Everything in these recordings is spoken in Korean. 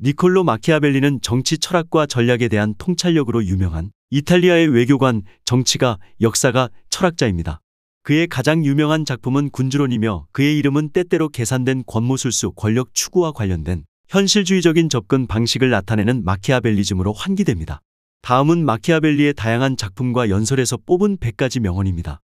니콜로 마키아벨리는 정치 철학과 전략에 대한 통찰력으로 유명한 이탈리아의 외교관, 정치가, 역사가, 철학자입니다. 그의 가장 유명한 작품은 군주론이며 그의 이름은 때때로 계산된 권모술수, 권력 추구와 관련된 현실주의적인 접근 방식을 나타내는 마키아벨리즘으로 환기됩니다. 다음은 마키아벨리의 다양한 작품과 연설에서 뽑은 100가지 명언입니다.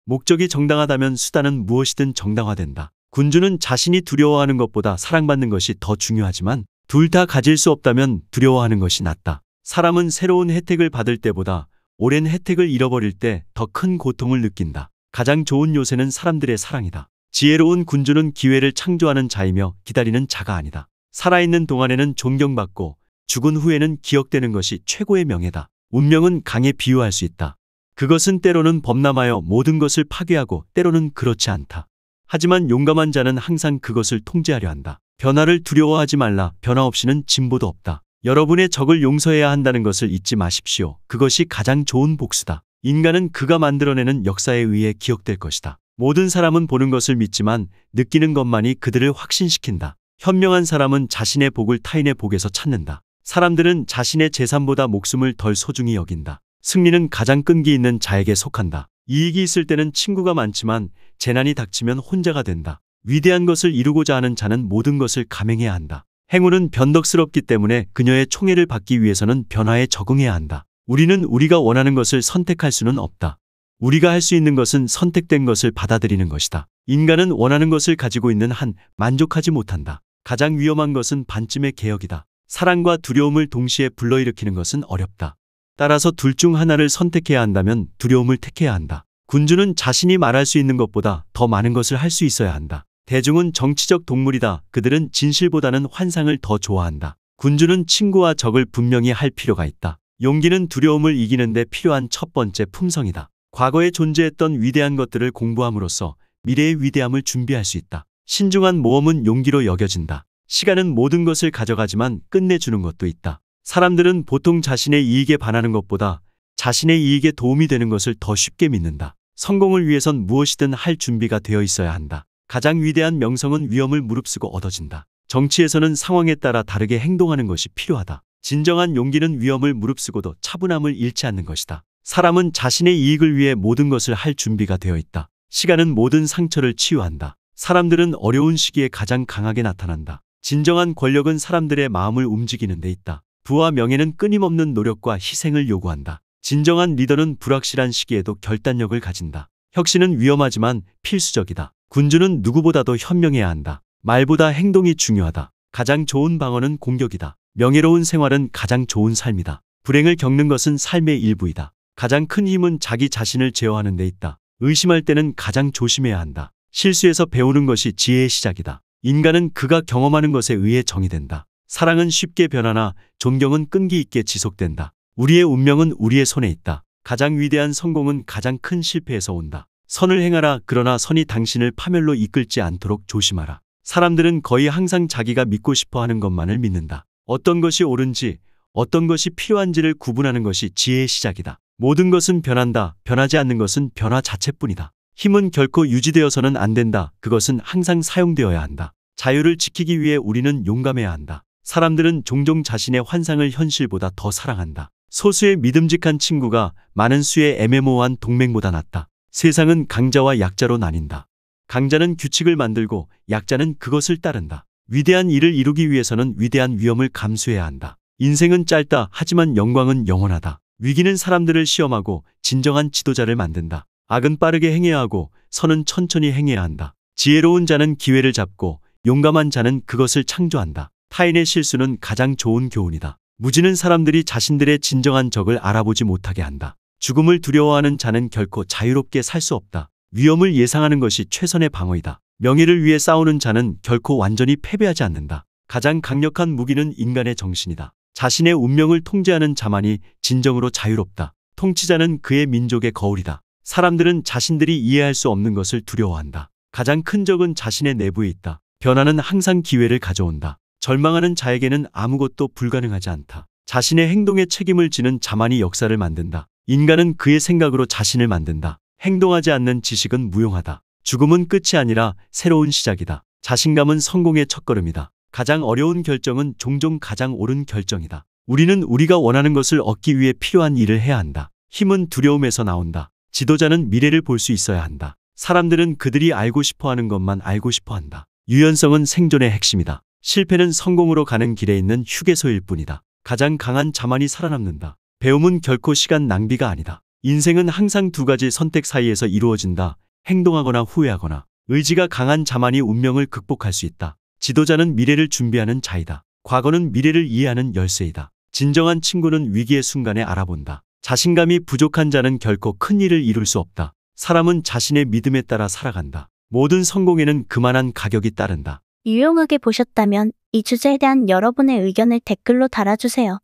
목적이 정당하다면 수단은 무엇이든 정당화된다. 군주는 자신이 두려워하는 것보다 사랑받는 것이 더 중요하지만 둘 다 가질 수 없다면 두려워하는 것이 낫다. 사람은 새로운 혜택을 받을 때보다 오랜 혜택을 잃어버릴 때 더 큰 고통을 느낀다. 가장 좋은 요새는 사람들의 사랑이다. 지혜로운 군주는 기회를 창조하는 자이며 기다리는 자가 아니다. 살아있는 동안에는 존경받고 죽은 후에는 기억되는 것이 최고의 명예다. 운명은 강에 비유할 수 있다. 그것은 때로는 범람하여 모든 것을 파괴하고 때로는 그렇지 않다. 하지만 용감한 자는 항상 그것을 통제하려 한다. 변화를 두려워하지 말라. 변화 없이는 진보도 없다. 여러분의 적을 용서해야 한다는 것을 잊지 마십시오. 그것이 가장 좋은 복수다. 인간은 그가 만들어내는 역사에 의해 기억될 것이다. 모든 사람은 보는 것을 믿지만 느끼는 것만이 그들을 확신시킨다. 현명한 사람은 자신의 복을 타인의 복에서 찾는다. 사람들은 자신의 재산보다 목숨을 덜 소중히 여긴다. 승리는 가장 끈기 있는 자에게 속한다. 이익이 있을 때는 친구가 많지만 재난이 닥치면 혼자가 된다. 위대한 것을 이루고자 하는 자는 모든 것을 감행해야 한다. 행운은 변덕스럽기 때문에 그녀의 총애를 받기 위해서는 변화에 적응해야 한다. 우리는 우리가 원하는 것을 선택할 수는 없다. 우리가 할 수 있는 것은 선택된 것을 받아들이는 것이다. 인간은 원하는 것을 가지고 있는 한 만족하지 못한다. 가장 위험한 것은 반쯤의 개혁이다. 사랑과 두려움을 동시에 불러일으키는 것은 어렵다. 따라서 둘 중 하나를 선택해야 한다면 두려움을 택해야 한다. 군주는 자신이 말할 수 있는 것보다 더 많은 것을 할 수 있어야 한다. 대중은 정치적 동물이다. 그들은 진실보다는 환상을 더 좋아한다. 군주는 친구와 적을 분명히 할 필요가 있다. 용기는 두려움을 이기는 데 필요한 첫 번째 품성이다. 과거에 존재했던 위대한 것들을 공부함으로써 미래의 위대함을 준비할 수 있다. 신중한 모험은 용기로 여겨진다. 시간은 모든 것을 가져가지만 끝내주는 것도 있다. 사람들은 보통 자신의 이익에 반하는 것보다 자신의 이익에 도움이 되는 것을 더 쉽게 믿는다. 성공을 위해선 무엇이든 할 준비가 되어 있어야 한다. 가장 위대한 명성은 위험을 무릅쓰고 얻어진다. 정치에서는 상황에 따라 다르게 행동하는 것이 필요하다. 진정한 용기는 위험을 무릅쓰고도 차분함을 잃지 않는 것이다. 사람은 자신의 이익을 위해 모든 것을 할 준비가 되어 있다. 시간은 모든 상처를 치유한다. 사람들은 어려운 시기에 가장 강하게 나타난다. 진정한 권력은 사람들의 마음을 움직이는 데 있다. 부와 명예는 끊임없는 노력과 희생을 요구한다. 진정한 리더는 불확실한 시기에도 결단력을 가진다. 혁신은 위험하지만 필수적이다. 군주는 누구보다도 현명해야 한다. 말보다 행동이 중요하다. 가장 좋은 방어는 공격이다. 명예로운 생활은 가장 좋은 삶이다. 불행을 겪는 것은 삶의 일부이다. 가장 큰 힘은 자기 자신을 제어하는 데 있다. 의심할 때는 가장 조심해야 한다. 실수에서 배우는 것이 지혜의 시작이다. 인간은 그가 경험하는 것에 의해 정의된다. 사랑은 쉽게 변하나 존경은 끈기 있게 지속된다. 우리의 운명은 우리의 손에 있다. 가장 위대한 성공은 가장 큰 실패에서 온다. 선을 행하라. 그러나 선이 당신을 파멸로 이끌지 않도록 조심하라. 사람들은 거의 항상 자기가 믿고 싶어 하는 것만을 믿는다. 어떤 것이 옳은지, 어떤 것이 필요한지를 구분하는 것이 지혜의 시작이다. 모든 것은 변한다. 변하지 않는 것은 변화 자체뿐이다. 힘은 결코 유지되어서는 안 된다. 그것은 항상 사용되어야 한다. 자유를 지키기 위해 우리는 용감해야 한다. 사람들은 종종 자신의 환상을 현실보다 더 사랑한다. 소수의 믿음직한 친구가 많은 수의 애매모호한 동맹보다 낫다. 세상은 강자와 약자로 나뉜다. 강자는 규칙을 만들고 약자는 그것을 따른다. 위대한 일을 이루기 위해서는 위대한 위험을 감수해야 한다. 인생은 짧다. 하지만 영광은 영원하다. 위기는 사람들을 시험하고 진정한 지도자를 만든다. 악은 빠르게 행해야 하고 선은 천천히 행해야 한다. 지혜로운 자는 기회를 잡고 용감한 자는 그것을 창조한다. 타인의 실수는 가장 좋은 교훈이다. 무지는 사람들이 자신들의 진정한 적을 알아보지 못하게 한다. 죽음을 두려워하는 자는 결코 자유롭게 살 수 없다. 위험을 예상하는 것이 최선의 방어이다. 명예를 위해 싸우는 자는 결코 완전히 패배하지 않는다. 가장 강력한 무기는 인간의 정신이다. 자신의 운명을 통제하는 자만이 진정으로 자유롭다. 통치자는 그의 민족의 거울이다. 사람들은 자신들이 이해할 수 없는 것을 두려워한다. 가장 큰 적은 자신의 내부에 있다. 변화는 항상 기회를 가져온다. 절망하는 자에게는 아무것도 불가능하지 않다. 자신의 행동에 책임을 지는 자만이 역사를 만든다. 인간은 그의 생각으로 자신을 만든다. 행동하지 않는 지식은 무용하다. 죽음은 끝이 아니라 새로운 시작이다. 자신감은 성공의 첫걸음이다. 가장 어려운 결정은 종종 가장 옳은 결정이다. 우리는 우리가 원하는 것을 얻기 위해 필요한 일을 해야 한다. 힘은 두려움에서 나온다. 지도자는 미래를 볼 수 있어야 한다. 사람들은 그들이 알고 싶어 하는 것만 알고 싶어 한다. 유연성은 생존의 핵심이다. 실패는 성공으로 가는 길에 있는 휴게소일 뿐이다. 가장 강한 자만이 살아남는다. 배움은 결코 시간 낭비가 아니다. 인생은 항상 두 가지 선택 사이에서 이루어진다. 행동하거나 후회하거나. 의지가 강한 자만이 운명을 극복할 수 있다. 지도자는 미래를 준비하는 자이다. 과거는 미래를 이해하는 열쇠이다. 진정한 친구는 위기의 순간에 알아본다. 자신감이 부족한 자는 결코 큰 일을 이룰 수 없다. 사람은 자신의 믿음에 따라 살아간다. 모든 성공에는 그만한 가격이 따른다. 유용하게 보셨다면 이 주제에 대한 여러분의 의견을 댓글로 달아주세요.